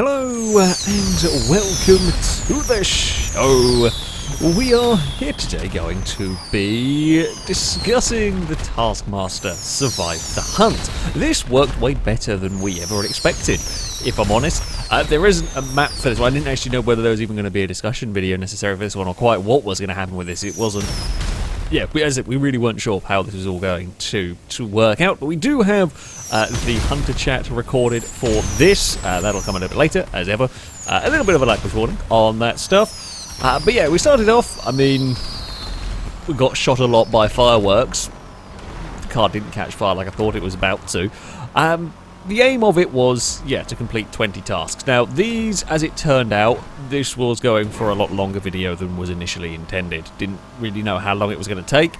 Hello and welcome to the show. We are here today going to be discussing the Taskmaster Survive the Hunt. This worked way better than we ever expected, if I'm honest. There isn't a map for this one. I didn't actually know whether there was even going to be a discussion video necessary for this one or quite what was going to happen with this. It wasn't... Yeah, we really weren't sure how this was all going to work out, but we do have the Hunter chat recorded for this. That'll come a little bit later, as ever. A little bit of a language warning on that stuff. But yeah, we started off, I mean, we got shot a lot by fireworks. The car didn't catch fire like I thought it was about to. The aim of it was, yeah, to complete 20 tasks. Now, these, as it turned out, this was going for a lot longer video than was initially intended. Didn't really know how long it was going to take.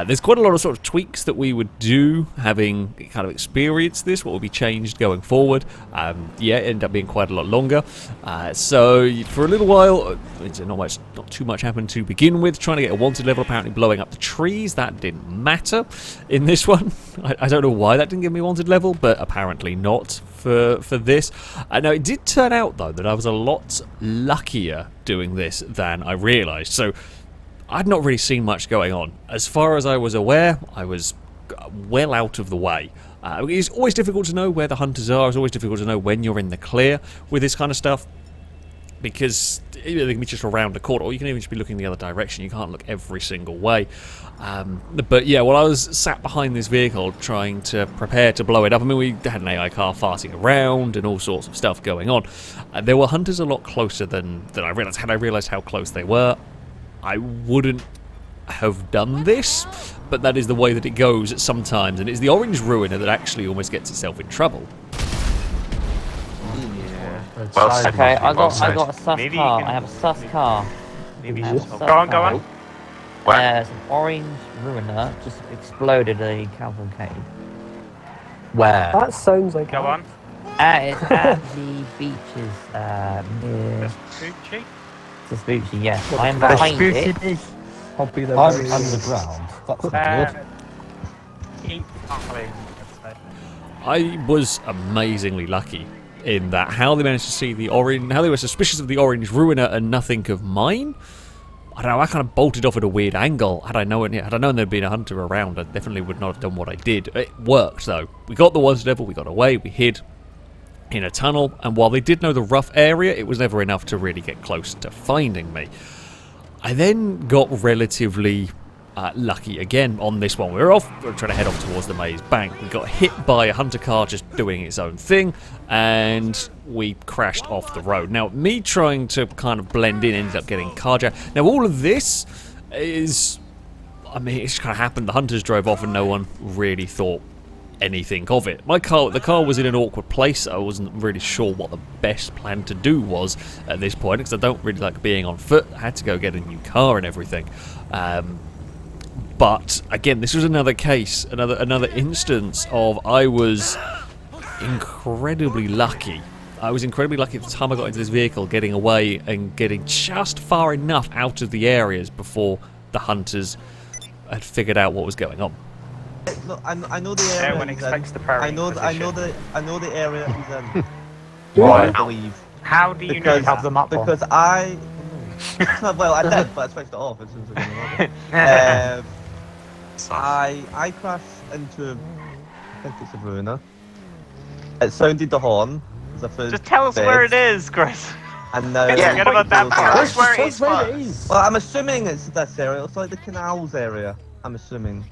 There's quite a lot of sort of tweaks that we would do, having kind of experienced this, what will be changed going forward. Yeah, it ended up being quite a lot longer. So, for a little while, not too much happened to begin with. Trying to get a wanted level, apparently blowing up the trees, that didn't matter in this one. I don't know why that didn't give me a wanted level, but apparently not for this. Now, it did turn out, though, that I was a lot luckier doing this than I realised. So, I'd not really seen much going on. As far as I was aware, I was well out of the way. It's always difficult to know where the hunters are. It's always difficult to know when you're in the clear with this kind of stuff, because they can be just around the corner, or you can even just be looking the other direction. You can't look every single way. But yeah, while I was sat behind this vehicle trying to prepare to blow it up, I mean, we had an AI car farting around and all sorts of stuff going on. There were hunters a lot closer than I realised. Had I realised how close they were, I wouldn't have done this, but that is the way that it goes sometimes, and it's the Orange Ruiner that actually almost gets itself in trouble. Well, okay, I got a sus car. I have a sus car. Maybe go on. There's an Orange Ruiner just exploded a cavalcade. Where? That sounds like... Go on. It's at the beaches near Vespucci? Vespucci, yes. I am behind it. Probably the I'm very- underground. That's not good. I was amazingly lucky in that how they managed to see the orange, how they were suspicious of the Orange Ruiner and nothing of mine. I don't know, I kind of bolted off at a weird angle. Had I known there'd been a hunter around, I definitely would not have done what I did. It worked though. We got the wanted level, we got away, we hid in a tunnel, and while they did know the rough area, it was never enough to really get close to finding me. I then got relatively lucky again on this one. We were trying to head off towards the maze bank. We got hit by a hunter car just doing its own thing, and we crashed off the road. Now, me trying to kind of blend in ended up getting carjacked. Now, all of this is... I mean, it just kind of happened. The hunters drove off and no one really thought anything of it. The car was in an awkward place. I wasn't really sure what the best plan to do was at this point, because I don't really like being on foot. I had to go get a new car and everything. But again, this was another case, another instance of I was incredibly lucky. I was incredibly lucky at the time I got into this vehicle, getting away and getting just far enough out of the areas before the hunters had figured out what was going on. Look, I know the area. Everyone expects the parry. I know the area he's in. Why? I believe. How do you know Because- have the map on? Because I. Well, I did, but I switched it off as soon as I got I crashed into. I think it's a ruiner. It sounded the horn. As if it was Just tell us dead, where it is, Chris. And now. Forget about that part. That's where it is. That's where it is. Well, I'm assuming it's this area. It's like the canals area. I'm assuming.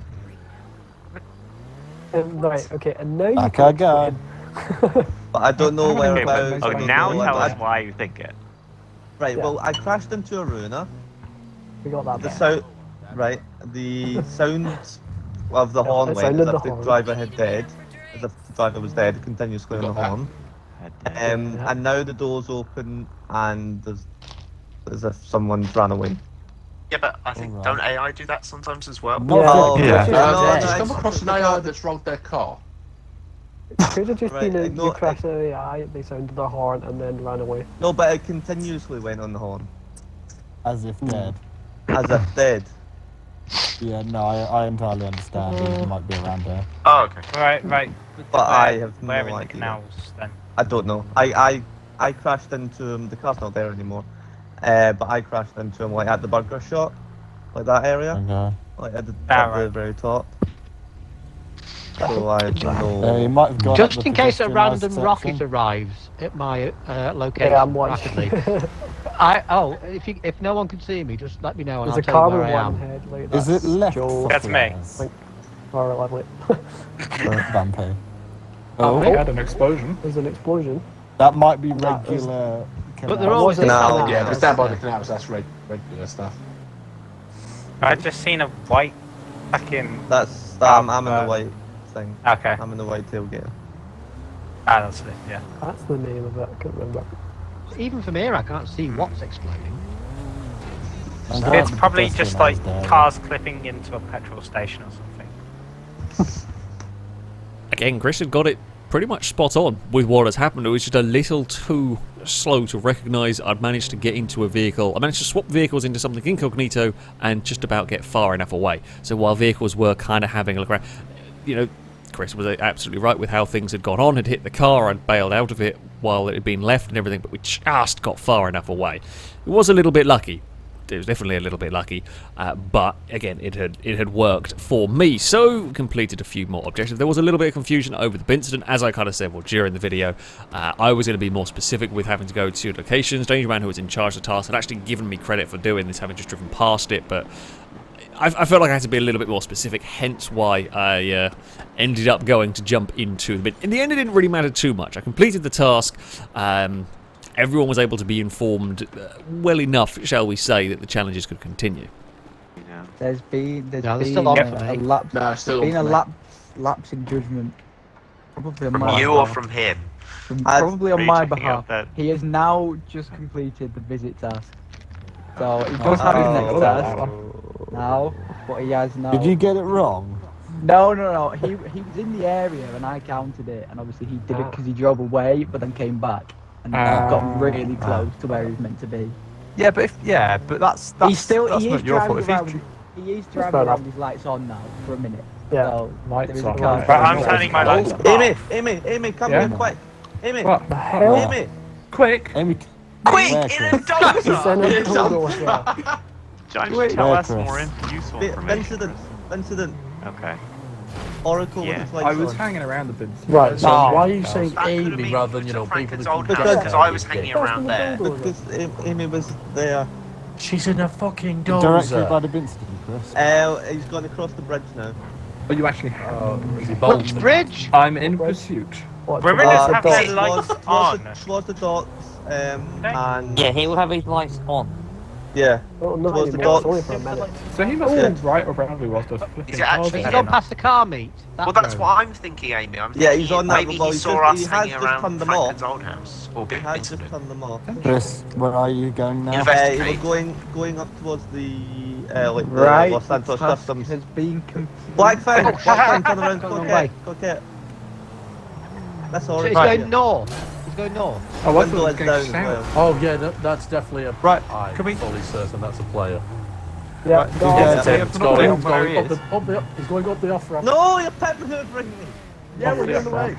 Right, okay, and now you Back can again. But I don't know Okay, whereabouts. but I don't now know. tell us why you think it. Right, Yeah. well, I crashed into a ruiner. We got that The bit. sound, right? The sound of the horn it went sounded as the if the horn. driver had died, as if the driver was dead, continuously on the horn. Yeah. And now the door's open and there's as if someone's ran away. Yeah, but I think, don't AI do that sometimes as well? Not Oh, Yeah. no, Yeah. Just come no, across an AI that's rolled their car. It could have just Right, been I know- you crashed into the eye, they sounded the horn and then ran away. No, but it continuously went on the horn, As if dead. as if dead. Yeah, no, I entirely understand. He might be around there. Oh, okay. Right. But I have no Where in the idea. canals then? I don't know. I I crashed into him. The car's not there anymore. But I crashed into him like at the burger shop, like that area, Okay. like at the right. very top. So I don't You know. might have gone up Just the in case a pedestrianised random section. rocket arrives at my location Yeah, I'm watching. rapidly, if no one can see me, just let me know and There's a I'll car tell you with where I one am. headlight. Is it left? Joe. That's me. Or lovely. Vampire. Oh, Oh, had an explosion. There's an explosion. that might be That is- regular. But they're always Was it No, canals? Yeah, if it's down by the canals, that's regular stuff. I just seen a white fucking. I'm in the white thing. Okay. I'm in the white tailgate. Ah, that's it. Yeah. That's the name of it. I can't remember. Even from here, I can't see what's exploding. I'm glad It's the probably just like pedestrianised area. cars clipping into a petrol station or something. Again, Chris had got it pretty much spot on with what has happened. It was just a little too slow to recognise I'd managed to get into a vehicle. I managed to swap vehicles into something incognito and just about get far enough away. So while vehicles were kind of having a look around, you know, Chris was absolutely right with how things had gone on. Had hit the car and bailed out of it while it had been left and everything, but we just got far enough away. It was a little bit lucky. It was definitely a little bit lucky, but again, it had worked for me. So completed a few more objectives. There was a little bit of confusion over the incident, as I kind of said. Well, during the video, I was going to be more specific with having to go to locations. Danger Man, who was in charge of the task, had actually given me credit for doing this, having just driven past it, but I felt like I had to be a little bit more specific, hence why I ended up going to jump into the bit. In the end, it didn't really matter too much. I completed the task. Everyone was able to be informed well enough, shall we say, that the challenges could continue. There's been there's a still lapse. No, still Been a on lapse in judgment. Probably on From my you or behalf. from him? Probably on Are you my checking out behalf. that- He has now just completed the visit task. So he does have his next task now, but he has now. Did you get it wrong? No. He was in the area and I counted it, and obviously he did it because he drove away, but then came back and got really close to where he was meant to be. Yeah, but that's He's still that's he not is your driving fault. around. He is fair driving enough. around with his lights on now for a minute. Yeah. So Lights there is a on. car. But I'm turning my lights off. Amy, come Yeah? here quick. Amy, What? The hell? Amy. Quick! Amy, Quick, where, in a Chris? He's dozer! in a It's total as well. John, Wait, tell where, us Chris? more useful information. Incident. Okay. Oracle Yeah. with its lights I was on. hanging around a bit. Right, So no. why are you saying That could have Amy been rather than, to people Franklin's that old can house, get because there? I was hanging around there. Because Amy was there. She's in a fucking Directly by the incident, Chris. He's gone across the bridge now. Are you actually? Is he Which bold? bridge? I'm in pursuit. What, Women to just the have dock? their lights on. Towards the docks, and Yeah, he will have his lights on. yeah. Oh, not Towards the anymore. It's only docks. for a minute. So he must Yeah. have right around me whilst I was flipping Is it actually cars Has he Yeah. gone around. past the car meet? Well, that's what I'm thinking, Amy. I'm Yeah, thinking he's on that. maybe Well, he he's saw just- us he has hanging just around turned them Franklin's off. old house. Or He has just incident. turned them off. Chris, where are you going now? Investigate. He was going up towards the like the Right, Los Santos the task Customs. has been completed. Blackfin, turn around, Gone go away. get. That's So all he's right. going north. He's going north. Oh, I Window thought it was is going down as south. well. Oh, yeah, that's definitely a. Right, I'm can we- fully certain that's a player. Yeah, Right, go yeah, on. yeah. He's He's going going up where he is. he's going up the off ramp. No, you're pet maneuvering me. Yeah, we're on the way.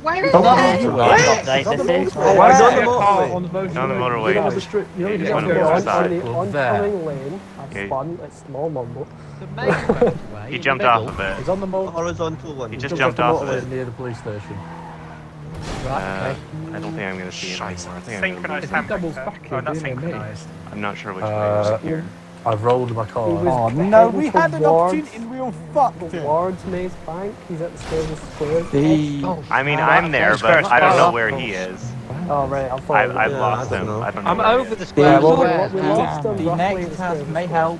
Where is Oh, that? no. Right, update, this is. Oh, Why he's is on there the a car motorway. on the motorway? On the motorway. You know, the street. You know, He's you on don't the go other on side. On the Well, there. oncoming lane, have Okay. fun, it's small mumble. The main motorway. He in jumped the off middle. a bit. He's on the motorway. Horizontal one. He just Just jumped off off the of motorway it. near the police station. Right, okay. I don't think I'm going to see it anymore. I think I'm gonna Synchronized lose it. doubles back Oh, in, not didn't it, mate? synchronized. I'm not sure which way it was here. I've rolled my car. He was Oh no, we heading had an towards- opportunity and we all fucked it. Towards Maze Bank, he's at the stairs and squares. I mean, I'm there, but I don't know where he is. Oh, right, I'll follow I've you. lost I don't him. know. I don't know. I'm where he over is. the square. Yeah, well, squares we now. lost him The roughly next the task squares may and help.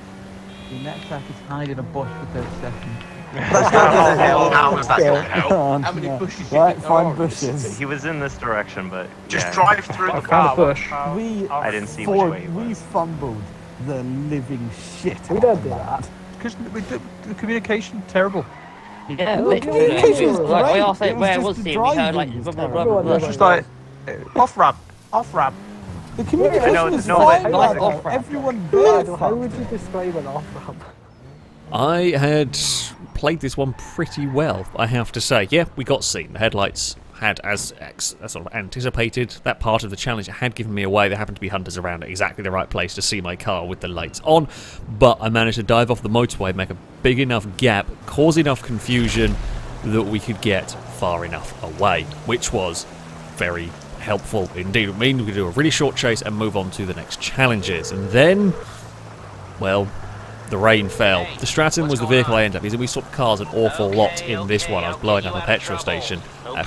The next task is hide in a bush for 30 seconds. That's not gonna help. How is that going to help? Oh, How many no. bushes Right, you think find there are in this bushes. city? He was in this direction, but Just yeah. drive through I the found a car. bush. We I didn't see which way he we was. fumbled the living shit. We don't do that. Because the communication terrible. Yeah, Well, literally. communication's Like, we great, all it said was where just was the he? We heard driving like was blah, blah, terrible. blah, blah, It's just like off ramp, off ramp. The communication I know, is no, fine. but- right no, now. off-ramp. Everyone there. How would you describe an off-ramp? I had played this one pretty well, I have to say. Yeah, we got seen. The headlights had, as sort of anticipated, that part of the challenge had given me away. There happened to be hunters around at exactly the right place to see my car with the lights on, but I managed to dive off the motorway, make a big enough gap, cause enough confusion that we could get far enough away, which was very helpful indeed. It means we could do a really short chase and move on to the next challenges. And then, well, the rain fell. The Stratton was the vehicle I ended up using. We swapped cars an awful lot in this one. I was blowing up a petrol station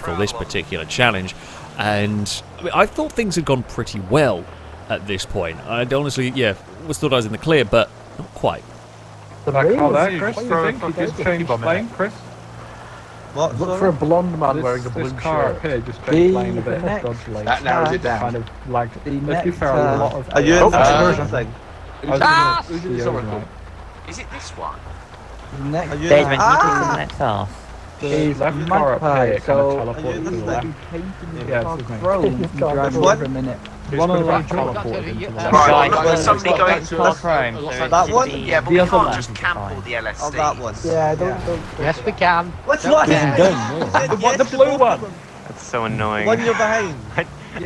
for this particular challenge, and I thought things had gone pretty well at this point. I honestly, thought I was in the clear, but not quite. The That rain car was- there, Chris, what do do you you think? think? He just changed lane, Chris. What? Look for a blonde man This, wearing a blue this car shirt. up here just The changed lane a bit. next Dodge lane. That narrows it down. Kind of lagged. The Let's be next, fair, a lot of. Are you in Oh, the version. thing? Who's in this oracle? Is it this one? The next Are you Dave, in when the... you get to the Ah! next house. He's left car up here, it kind so- of Are you teleported in to the the left. thing? painting Yeah, the car this is me. chrome. You Which drive one? over a minute. It's going to be Right. teleported into the left. Right, Guys, there's somebody it's going like to that us. Chrome, It so looks it like that should one? be- Yeah, but The we other can't one. just cancel the LSD. Oh, that one. Yeah, don't. Yes, we can. Which one? The blue one. That's so annoying. One you're behind.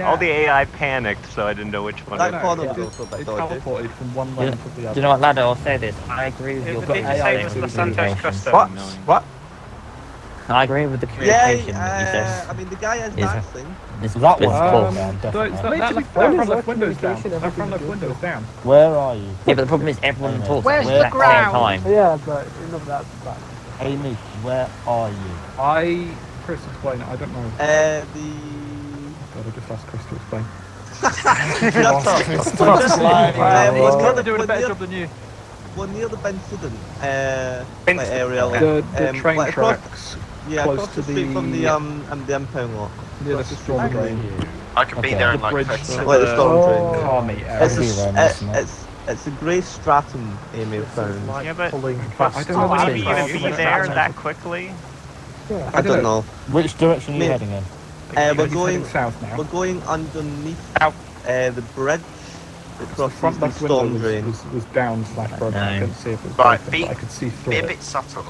All the AI panicked, so I didn't know which one. That no, corner it was also a bit It dodgy. teleported from one Do lane to the you other. know what, Lado? I'll say this. I agree with your It's the AI same as the Santos communication. Custom. What? What? I agree with the Yeah, communication that you I mean the guy has Is- that thing. This That is one. poor. Yeah, definitely. That When front is left that window's down. communication That ever front left gonna be window's down. Where are you? Yeah, but the problem is everyone Wait a talks Where's at the the exact same ground? time. Yeah, but not that. Amy, where are you? Chris, explain it. I don't know. The God, I just asked Chris to explain. Shut up. Chris, We're just- He's we're probably doing a near- better job than you. We're near the Bensidon Bensidon, area. Like, The train like across- tracks Yeah, close across to the street from the impound lot. near the Across the storm street. drain. I could be Okay. there in The like bridge 30 to seconds. Wait, the storm Oh. drain. Car meet It's area. Be around this, isn't it? it's a grey stratum Amy found. Yeah, but Pulling back. I don't know will what you it even is. be there that quickly? Yeah. I don't know. Which direction are you Me- heading in? We're He's going. heading south now. We're going underneath Out. the bridge that The crosses front the left window storm drain. was down / broken. I couldn't see if it was Right, broken, be- but I could see through Be a it. bit subtle.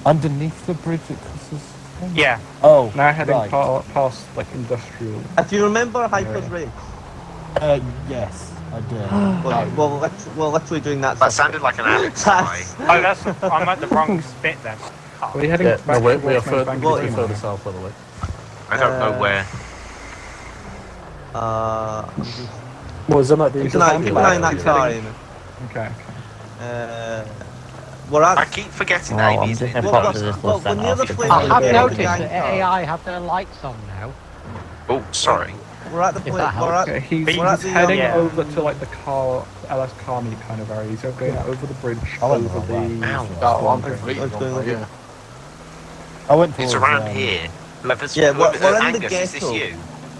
Underneath the bridge that crosses. Yeah. Oh, Now heading right. past like industrial. If you remember Hyper's Race, Yes, I do. we're literally doing that. That stuff. sounded like an Alex lie. Oh, that's. I'm at the wrong bit then. Are you heading Yeah, back no, we are towards further, Bank well, of we're Green further now? south, by the way. I don't know where. I'm just Was there like the keep an eye on that car, Amy. Okay. We're at. I keep forgetting Well, that I'm Amy's just in gonna Well, pop the to this well, little we're near the centre place after where I have Yeah, noticed the that gang car. AI have their lights on now. Oh, sorry. We're at the If place. that We're at. Okay, he's We're at the, heading yeah. over to like the LS car meet kind of area. He's going over the bridge, I went over the wrong way. the. Ow. Oh, I'm I was completely doing wrong, it. yeah. I went It's towards, around here. Whoever's, Yeah, we're in the Angus, is this ghetto. you?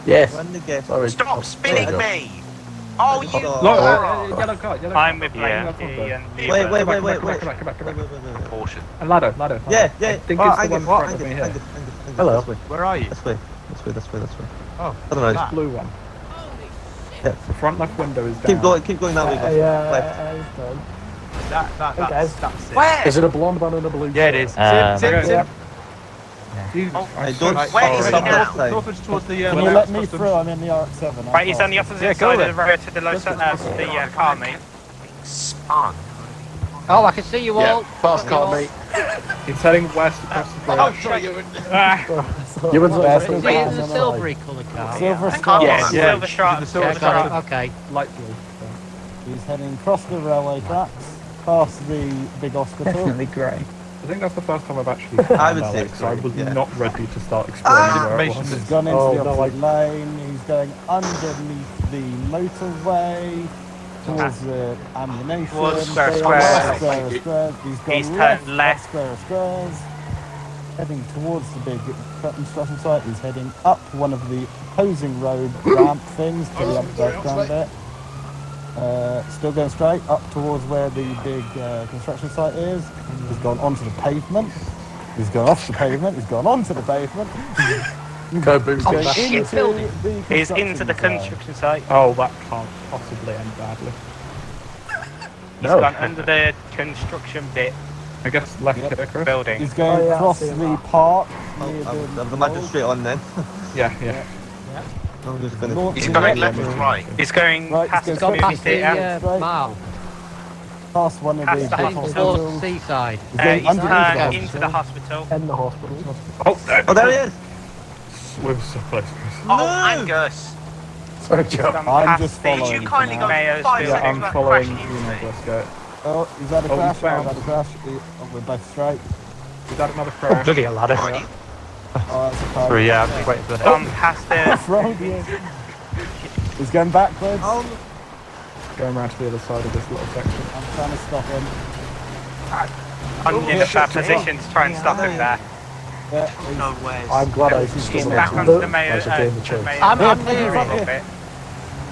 Yes. We're in the ghetto. Sorry. Stop spinning There me! Oh, you Hold on. Look, moron! yellow car, yellow car. I'm with Right, you. that's not good. Ian. Wait. Come back. Portion. And ladder. Yeah. I think Oh, it's the Angus, one in front of me Angus, here. Angus, Hello. This way. Where are you? This way. This way. Oh, I don't know. that blue one. Yeah. The front left window is down. Keep going that way. guys. Left. it's done. That's Where? Is it a blonde man in a blue Yeah, it shirt? is. Yeah. Jesus, Oh, I don't- swear- where is he stop now? that side. Northwards towards the. Can you let me through? I'm in the RX-7. Right, he's on the opposite Yeah, go side then. of the road to the car meet. Spun. Oh, I can see you all. Yeah, fast car, mate. He's heading west across the bridge. Oh, sorry, you Ah, You were Best Is of he in times the on the silvery colour car? Silver Hang Star. on. Yes, Yeah, silver stripe. the Silver silver stripe. stripe. Okay. light blue. He's heading across the railway tracks, past the big hospital. Definitely grey. I think that's the first time I've actually I found would say Alex, so I so, was yeah. not ready to start explaining where it Information was. He's gone into Oh, the no, opposite lane. He's going underneath the motorway towards the ammunition. Towards Square Square, Square. Square. He's gone He's turned left, left. Square Squares. Heading towards the big construction site. He's heading up one of the opposing road ramp things to the above ground bit. Still going straight up towards where the big construction site is. He's gone onto the pavement. He's gone off the pavement. He's gone onto the pavement. Go boost. Going shit, into building. the He's into the site. construction site. Oh, that can't possibly end badly. He's gone under the construction bit I guess left Yep. here, Chris. building. He's going Oh, yeah, across I've seen the that. park the magistrate on then. Yeah. I'm just gonna. He's going left or right? He's going Right, past he's the going movie past the, theatre. Straight. Mile. Past one of Past the the big hospital. Towards hospitals. the seaside. He's going He's underneath the turned hospital. into the hospital. In the hospital. Oh, there he is. we're so close, Chris. Oh, Angus! Sorry, Joe. Gone I'm past just the following. Did you kindly go Mayor's 5 building. Yeah, seconds I'm without following crashing you into now, me? let's go. Oh, is that a Oh, crash? he's found. Oh, is that a crash? We're both straight. Is that another crash? Bloody hell, ladder. Oh, that's a car. Sorry, yeah, I'm waiting for Gone past the. Wrong, yeah. He's going backwards. Oh, Going around to the other side of this little section. I'm trying to stop him. I'm in a bad position to try and stop him there. Yeah, No way. I'm glad I He's still back onto the mayor. That's a game of chance. I'm a near little it. bit.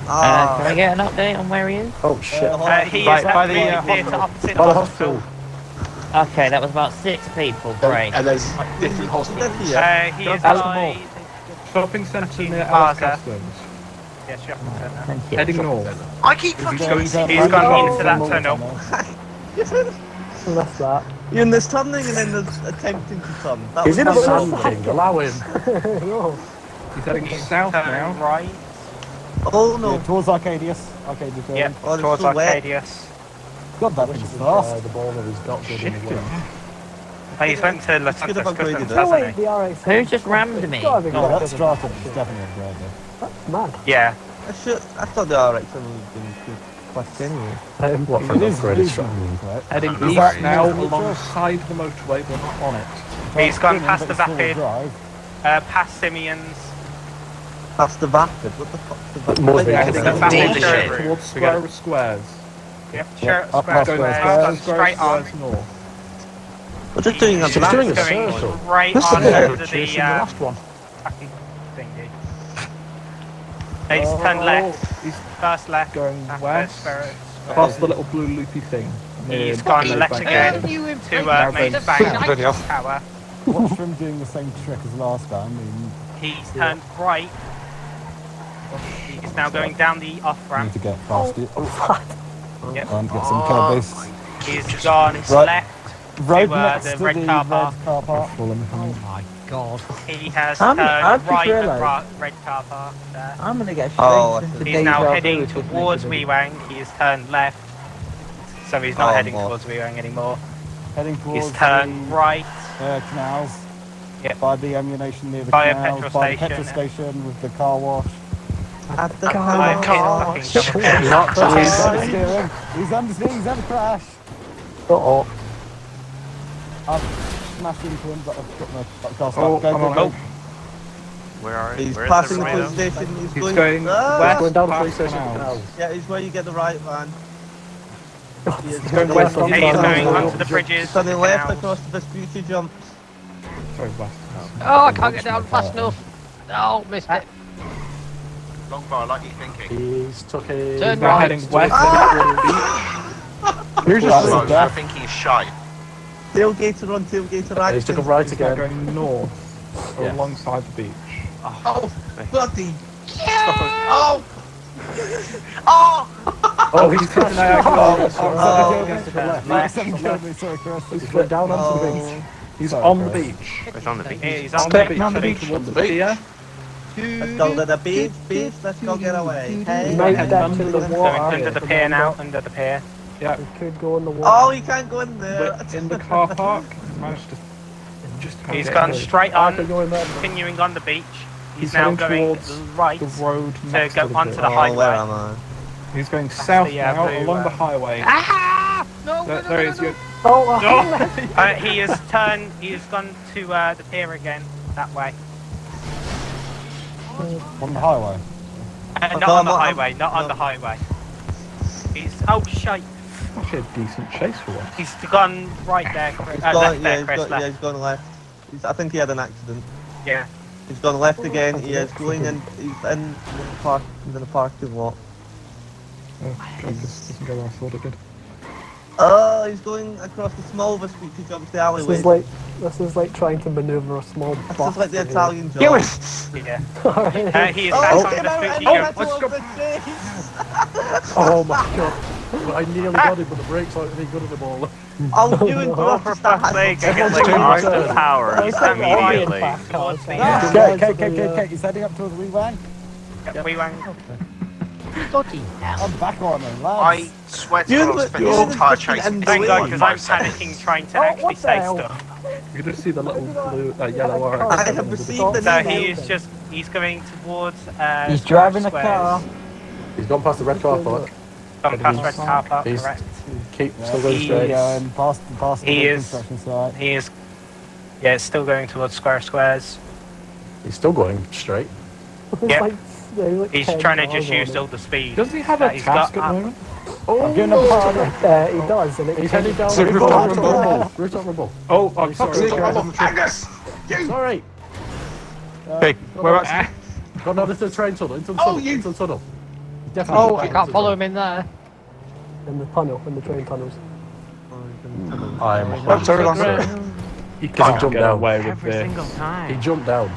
Can I get an update on where he is? Oh shit. He Right, is by at the, the theatre hospital. opposite By the the hospital. Okay, that was about 6 people. Great. And there's different hospitals. He is Alice by Shopping centre near Plaza. Alice Customs. yeah, shopping centre. Thank you. Heading north. I keep fucking He's gone into that tunnel. So that's that. you're in this turning and then there's attempting to turn. That He's was in a my sand bad. king. Allow him. No. He's heading south Turn now. right. Oh no. Yeah, towards Arcadius. Arcadius. Yep, Oh, it's towards so wet. Arcadius. God, that thing's fast. The ball of his got good in the way. He's went to Los Could have Santos upgraded Customs, it. No, hasn't wait, he? the RAC. Who just rammed me? It's gotta be No, good. that's Stratum. It's definitely a driver. That's mad. Yeah. I thought the RX was been good quite anyway. What for It an is upgraded reasonable, strategy? right? Heading Is east that now neutral? alongside the motorway, but not on it. He's gone But past the it's full-wheel Vapid, drive. past Simeon's. That's the Vapid. What the fuck's the Vapid? More Yeah, than the that. Vapid Dealership. showroom. Towards Squares. Yep, Yep, up square, past square, Square straight on. north. We're just doing a She's doing a blast. Going circle. right This is on the over the chasing the last one. fucking thingy. He's turned left. He's First left. going after west. Square. Past the little blue loopy thing. He's gone left again to Main Bank Tower. Watch for him doing the same trick as last time. He's turned right. He's now going down the off We ramp. need to get past it. Yep. And get some curb base. He's gone Right. left. Road To, next the to red the car red park. car park. Oh my god. He has I'm turned just right at realised. red car park there. I'm gonna get Oh, straight into He's now deja heading vu with towards Nicky. Wewang. He has turned left. So he's not Oh, heading boy. towards Wewang anymore. Heading towards He's turned the right. canals. Yep. By the ammunition near the By a canals. petrol By the station. petrol station with the car wash. At the I'm car. fucking double check. He's understeering. He's understeering. He's had a crash. Uh-oh. I've smashed into him, but I've got my car Oh, stop. Go, I'm go, on go. it. Where are He's Where's passing the the police station. He's He's going Ah! west. Going down the past police station. canals. Yeah, he's where you get the right van. He is going west on He's Canals. going onto the bridges. He's turning left canals. across the Vespucci jump. Sorry, west. Oh, I can't get down fast enough. No, missed it. Long bar, like you thinking. He's took a... Turn Now right. heading west. Here's That's just a I death. think he's shite. Tailgater on tailgater He's action. took a right He's now again. going north Yeah. alongside the beach. Oh, bloody. Oh! Oh! Oh, he's taken diagonal. Sorry, Chris. He's going down onto the beach. He's Sorry, on the Chris. beach. He's on the beach. He's On on the the beach. beach. on the Heading beach. towards the pier. Let's go to the beach, let's go get away. Hey. Might head get under to the the Going water. under the pier now. Under the pier. Yeah, We could go in the water. Oh, you can't go in there. we're in the car park. Managed to just about He's get gone through. straight I on, can go in there. continuing on the beach. He's He's now heading going towards right The road to next go to the onto bridge. the Oh, where highway. am I? He's going south the, now blue, along the highway. Ah! No, There, no, there he no, is. no, you- Oh, He has turned. He has gone to the pier again that way. On the highway. Not on the highway. Not on the highway. He's shite. Actually, a decent chase for once. He's gone right there. Chris. He's Left gone, there, yeah, Chris. he's Left. he's gone left. I think he had an accident. Yeah. He's gone left again, he is going in, he's in the park, he's in the parking lot. Oh, God, this doesn't go where I thought it did. Oh, he's going across the small Vespucci jumps the alleyway. this is like trying to maneuver a small This bus. is like the in here. Italian job. Yeah. Alright. He is Oh, back he on came the out Vespucci and jump. went towards the chase. Oh my god. I nearly got it, but the brakes aren't any good anymore. Oh, you and Oh, Brock for start fuck's sake, I get Everyone's like doing arced it. of power immediately. Towards the Okay, he's heading up towards the wee-wang. We wang. Bloody hell. I'm back on him, I lads. swear to You're God, I the- spent you're this the entire fucking chase end Thank God, in because 5 I'm seconds. panicking trying to Oh, actually what the say hell? stuff. You can just see the little blue, yellow arrow. I have received an So email. he's going towards He's Square driving a Squares. car. He's gone past the red car park. Gone past red car park, He's correct. still going He straight. is- Past he the is- construction site. He is, yeah, it's still going towards Square Squares. He's still going straight. Yeah. Like He's 10 trying to cars just on use it. all the speed. Does he have that a he's task got at the up. moment? I'm giving him a party. He does, and it He's heading down So the rooftop rooftop. Rooftop rumble. Oh, I'm sorry. Angus! Sorry. Okay, whereabouts? Gone out into the train tunnel. Into the tunnel. Into the tunnel. Definitely Oh, back I into can't the follow tunnel. him in there. in the tunnel, in the train tunnels. I'm I'm sorry, Lance. He can't jump down. Every single He time. jumped down.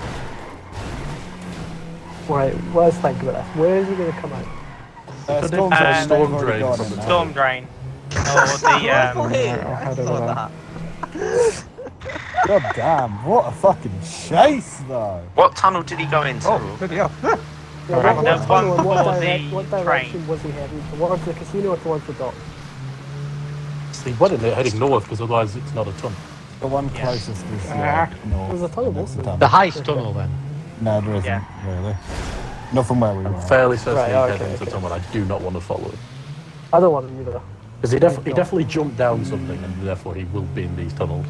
Right, let's think about this. Where is he going to come out? Storm Um, storm drain drain. from the Storm drain. Or the, How do I God damn, what a fucking chase though. What tunnel did he go into? Bloody hell. Yeah, Right, what there's tunnel one and what, for what the direction train. was he heading? Towards the casino or towards the dock? He went in there heading north because otherwise it's not a tunnel. The one closest is north. There's a tunnel, Next isn't tunnel. The heist tunnel then. No, there isn't, Yeah. really. Not from where we I'm were. fairly certain Right, he okay, headed into okay. tunnel. I do not want to follow him. I don't want him either. Because he definitely jumped down something and therefore he will be in these tunnels.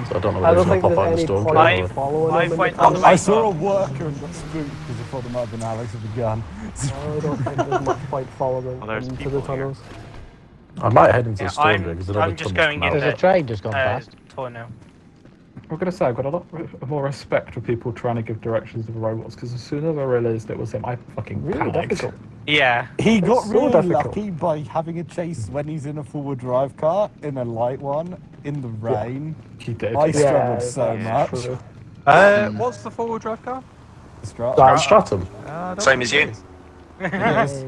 So I don't know I whether don't he's going think to pop there's out of the any storm point drain in or... following I him in the went tunnel. on the I saw a worker and got spooked because I thought there might have been Alex with a gun. I don't think there's much point following Well, there's into people the here. tunnels. I might head into Yeah, the storm drain because another I'm just tunnel's going come in out. There's a train just gone past. Torno. I'm going to say I've got a lot more respect for people trying to give directions to the robots because as soon as I realised it was him, I fucking Really panicked. difficult. Yeah. He got so really difficult. lucky by having a chase when he's in a four-wheel drive car, in a light one, in the rain. He did. I Yeah, struggled so that's much. true. What's the forward drive car? Stratum. Same as you. Yes.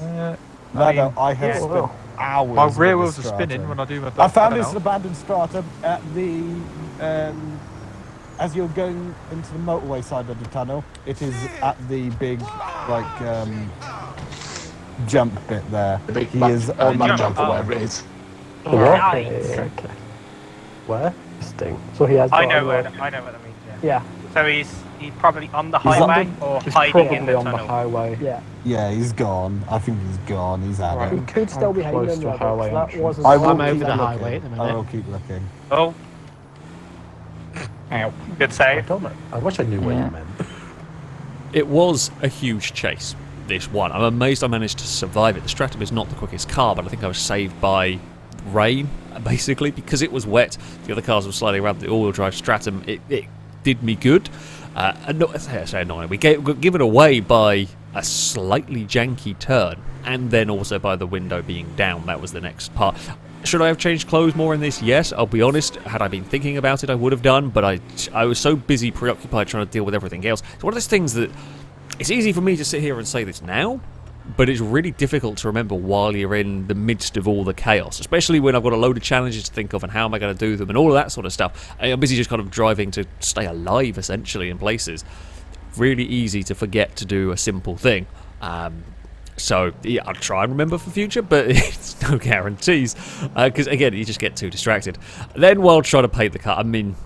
Uh, No, I have yeah. spent hours. my with rear the wheels are Stratum. spinning when I do my. I found don't this know. abandoned stratum at the as you're going into the motorway side of the tunnel. It is at the big jump bit there. The big He is on the jump, or whatever it is. Okay. Where? Interesting. So he has. I got know a where lot- I know what that means. Yeah. Yeah, So he's probably on the He's highway or He's hiding probably in the on the tunnel. highway. yeah. Yeah, he's gone. I think he's gone. He's out. Right. He could still be hiding close in to a there. highway That entrance. wasn't. I will I'm keep over the looking. highway at the I minute. will keep looking. Oh, Ow. good I save. don't know. I wish I knew what Yeah. you meant. It was a huge chase, this one. I'm amazed I managed to survive it. The Stratum is not the quickest car, but I think I was saved by rain, basically, because it was wet. The other cars were sliding around the all-wheel drive Stratum. It did me good. I say annoying. We got given away by a slightly janky turn, and then also by the window being down. That was the next part. Should I have changed clothes more in this? Yes, I'll be honest. Had I been thinking about it, I would have done, but I was so busy, preoccupied trying to deal with everything else. It's one of those things that it's easy for me to sit here and say this now, but it's really difficult to remember while you're in the midst of all the chaos, especially when I've got a load of challenges to think of and how am I going to do them and all of that sort of stuff. I'm busy just kind of driving to stay alive, essentially, in places. Really easy to forget to do a simple thing. So, yeah, I'll try and remember for future, but it's no guarantees. Because, again, you just get too distracted. Then, while trying to paint the car, I mean,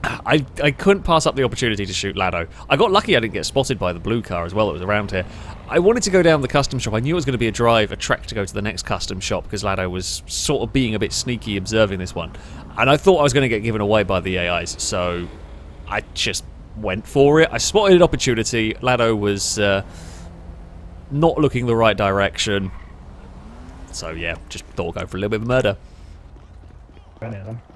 I couldn't pass up the opportunity to shoot Lado. I got lucky I didn't get spotted by the blue car as well that was around here. I wanted to go down the custom shop. I knew it was going to be a trek to go to the next custom shop because Lado was sort of being a bit sneaky observing this one. And I thought I was going to get given away by the AIs, so I just went for it. I spotted an opportunity. Lado was not looking the right direction. So yeah, just thought I'd go for a little bit of murder.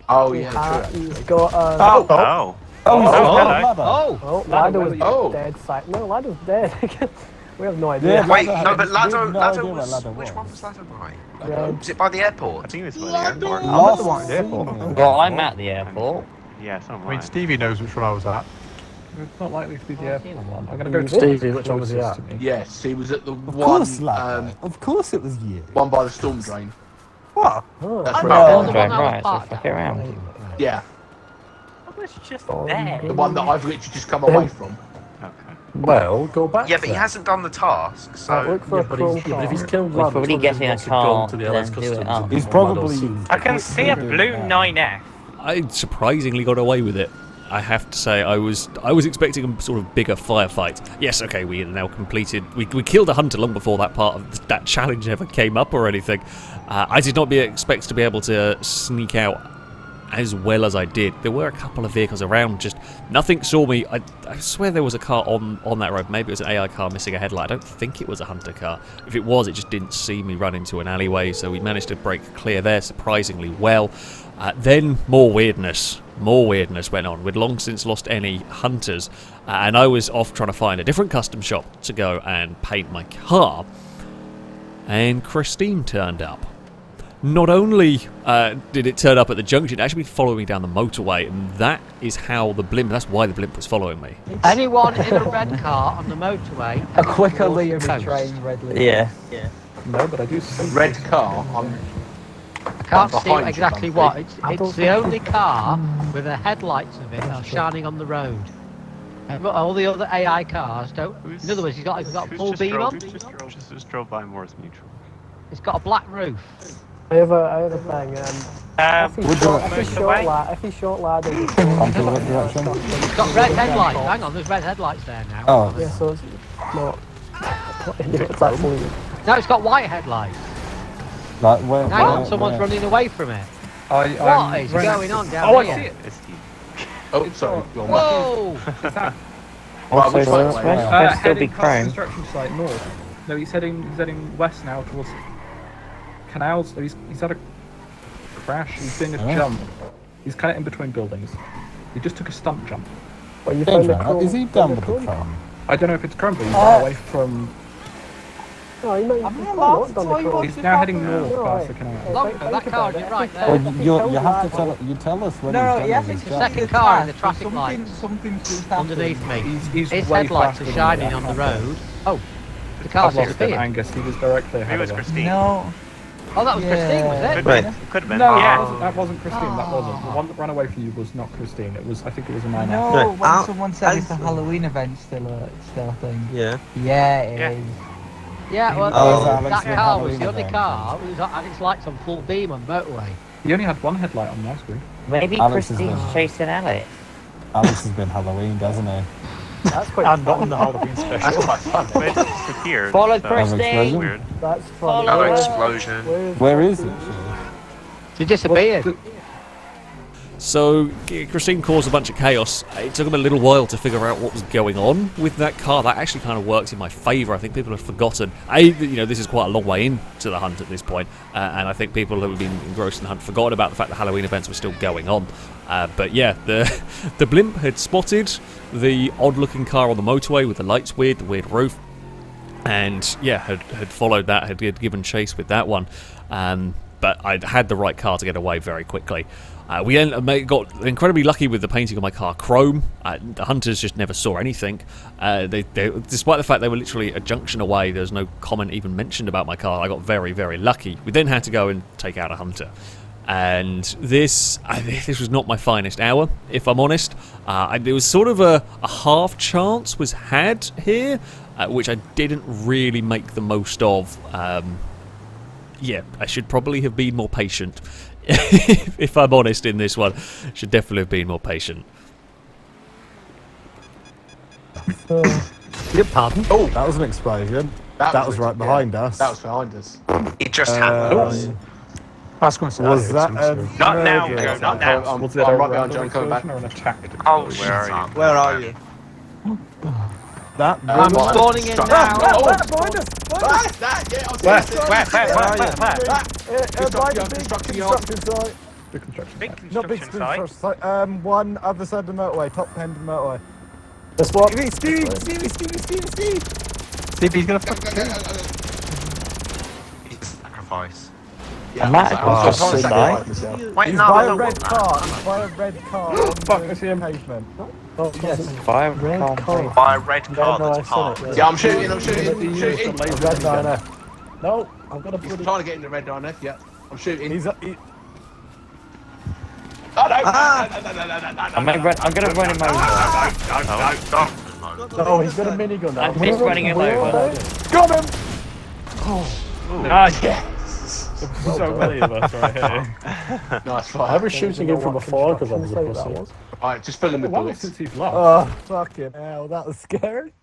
Oh He's yeah. He's got a. Oh. Oh, Oh, Lado is Oh. dead. No, Lado's dead. We have no idea. Yeah, Wait, Lado no, had- but we have Lado no idea where was... Lado Which was. one was Lado by? Yeah. Was it by the airport? I think it was by the airport. I'm at the one at the airport. Well, I'm at the airport. Yeah, so am I mean, Stevie knows which one I was at. It's not likely to be the airport one. I'm gonna You go Stevie, which one was he closest at? to me. Yes, he was at the Of one. course, lad. Of course it was you. One by the storm drain. What? Oh, That's I where know it the was. one I was Right, so parked fuck at. it around. Yeah, I was just Oh, there. the one that I've literally just come away from. Okay. Well, go back. Yeah, but he then. hasn't done the task, so. Right, look for Yeah, a but, chrome yeah, but if he's car. killed He's lads, probably it's getting a wants to car, go to the LS then do it Customs up. and He's on probably. Meadows. I can see a blue 9F. I surprisingly got away with it. I have to say, I was expecting a sort of bigger firefight. Yes, okay, we now completed. We killed a hunter long before that part of that challenge ever came up or anything. I did not expect to be able to sneak out as well as I did. There were a couple of vehicles around, just nothing saw me. I swear there was a car on that road. Maybe it was an AI car missing a headlight. I don't think it was a hunter car. If it was, it just didn't see me run into an alleyway, so we managed to break clear there surprisingly well. Then more weirdness went on. We'd long since lost any hunters, and I was off trying to find a different custom shop to go and paint my car, and Christine turned up. Not only did it turn up at the junction, it actually followed me down the motorway, and that is how that's why the blimp was following me. Anyone in a red car on the motorway? A quicker Liam Coast. train, red Liam. Yeah. No, but I do see. Red car. I can't see behind you, exactly Bumpy. what. It's the only car with the headlights of it are shining on the road. All the other AI cars don't. In other words, he's got full beam on. Just drove by Morris Mutual. It's got a black roof. I have a thing. If he's short lad, Onto the right direction. It's got red headlights. Hang on, there's red headlights there now. Oh. yeah, so it's not. It's actually. No, it's got white headlights. Like where? Hang on, someone's running away from it. What is going on down Oh, here? I see it. Oh, sorry. Whoa! Also, which the way? rest will still be Heading past the chrome. construction site north. No, he's heading west now towards canals. He's had a crash. He's doing a jump. He's kind of in between buildings. He just took a stunt jump. Well, you found the chrome. Is he done with the chrome? I don't know if it's chrome, but he's got away from. No, he might have not done the chrome. He's now heading north No, past the right. canal. Look, that car is right there. Well, you have to tell us when he's done It's his the job. second car in the traffic lights underneath me. He's His way headlights faster are than shining me. on the road. Oh, the I've car's lost him, disappeared. Angus. He was directly ahead Maybe it was of us. Christine. No. Oh, that was Christine, was it? Could have been. No, Yeah. that wasn't Christine. That wasn't. The one that ran away from you was not Christine. It was. I think it was a man. No, when someone said it's a Halloween event still a thing. Yeah. Yeah, it is. Yeah, well, Oh, that Alex, car was Halloween the only event. car. It had its lights on full beam on the motorway. He only had one headlight on my screen. Maybe Alex is Christine's there. chasing Alex. Alex has been Halloween, doesn't he? That's quite And not fun. in the Halloween special. That's quite fun. But it disappeared. Follow so Christine. Weird. That's funny. Follow Oh, her. explosion. Where is it? She disappeared. So Christine caused a bunch of chaos. It took him a little while to figure out what was going on with that car. That actually kind of worked in my favour. I think people have forgotten. This is quite a long way into the hunt at this point, and I think people who have been engrossed in the hunt forgot about the fact that Halloween events were still going on. But yeah, the blimp had spotted the odd-looking car on the motorway with the lights weird, the weird roof, and yeah, had followed that, had given chase with that one. But I'd had the right car to get away very quickly. We then got incredibly lucky with the painting of my car chrome. The hunters just never saw anything. Despite the fact they were literally a junction away, there's no comment even mentioned about my car. I got very, very lucky. We then had to go and take out a hunter. And this was not my finest hour, if I'm honest. There was sort of a half chance was had here, which I didn't really make the most of. Yeah, I should probably have been more patient. If I'm honest in this one, should definitely have been more patient. Pardon? Oh, that was an explosion. That was right behind us. That was behind us. It just happened. I was going to say Was that Not now, murder? no, not now. I'm Was it right a behind random John coming back. explosion or an attack? Oh, where are you? Where are you? That I'm spawning in now. Behind us! Construction yard. The construction Big site. Not big construction site. construction site. One other side of the motorway, top end of the motorway. This one. Stevie! Stevie's gonna Sacrifice. Yeah, Matt, I was trying to good sacrifice night. myself. Wait, He's no, by I a don't red want that. car. He's by a red car on Fuck, I the see him. pavement. Oh, Yes. Fire Red car. By a red Yeah, car no, that's I've seen it, parked. Yeah, I'm shooting, I'm He's gonna shooting, be I'm used a shooting. laser Red minigun. diner. No, I've got a He's bloody... trying to get in the red diner, yeah. I'm shooting. he's Oh no! I'm gonna run him over. Oh, he's got a minigun now. I'm just running him over. got him. Nice. Yes. So many of us right here. Nice I fight. was shooting him from afar because I was a pussy. Alright, just fill him with Well, bullets. since he's left. Oh, fucking hell, that was scary.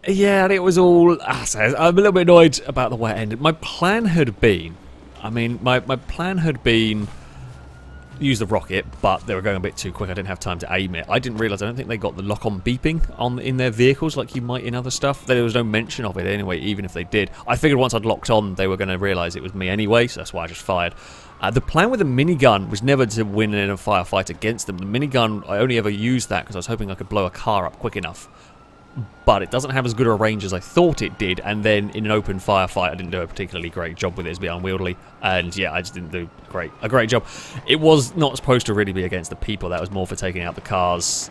Yeah, and it was all... I'm a little bit annoyed about the way it ended. My plan had been... my plan had been... use the rocket, but they were going a bit too quick. I didn't have time to aim it. I didn't realise, I don't think they got the lock-on beeping in their vehicles like you might in other stuff. There was no mention of it anyway, even if they did. I figured once I'd locked on, they were going to realise it was me anyway, so that's why I just fired. The plan with the minigun was never to win in a firefight against them. The minigun, I only ever used that because I was hoping I could blow a car up quick enough. But it doesn't have as good a range as I thought it did, and then in an open firefight I didn't do a particularly great job with it. It's a bit unwieldy, and yeah, I just didn't do a great job. It was not supposed to really be against the people, that was more for taking out the cars.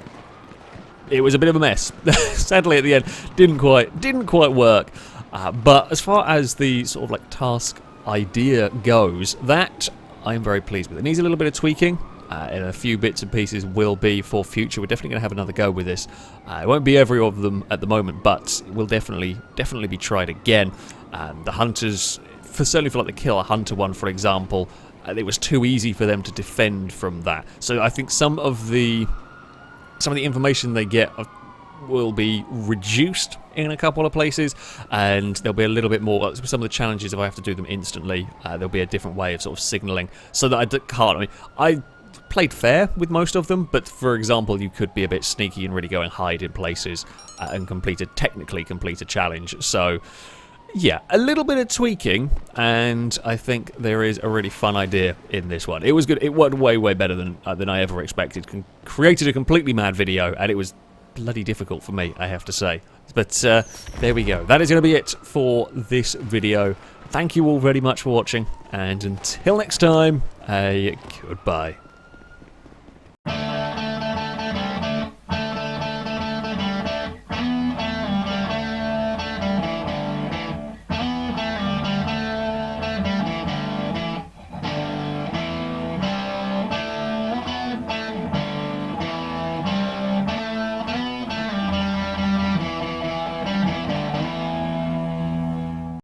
It was a bit of a mess. Sadly at the end, didn't quite work. But as far as the sort of like task idea goes, that I'm very pleased with. It needs a little bit of tweaking. And a few bits and pieces will be for future. We're definitely going to have another go with this. It won't be every of them at the moment, but it will definitely be tried again. The hunters, certainly for like the kill a hunter one, for example, it was too easy for them to defend from that. So I think some of the information they get will be reduced in a couple of places, and there'll be a little bit more. Some of the challenges, if I have to do them instantly, there'll be a different way of sort of signalling, so that I can't. I played fair with most of them, but for example, you could be a bit sneaky and really go and hide in places and technically complete a challenge. So yeah, a little bit of tweaking, and I think there is a really fun idea in this one. It was good. It worked way better than I ever expected. Created a completely mad video, and it was bloody difficult for me, I have to say. But there we go. That is going to be it for this video. Thank you all very much for watching, and until next time, goodbye.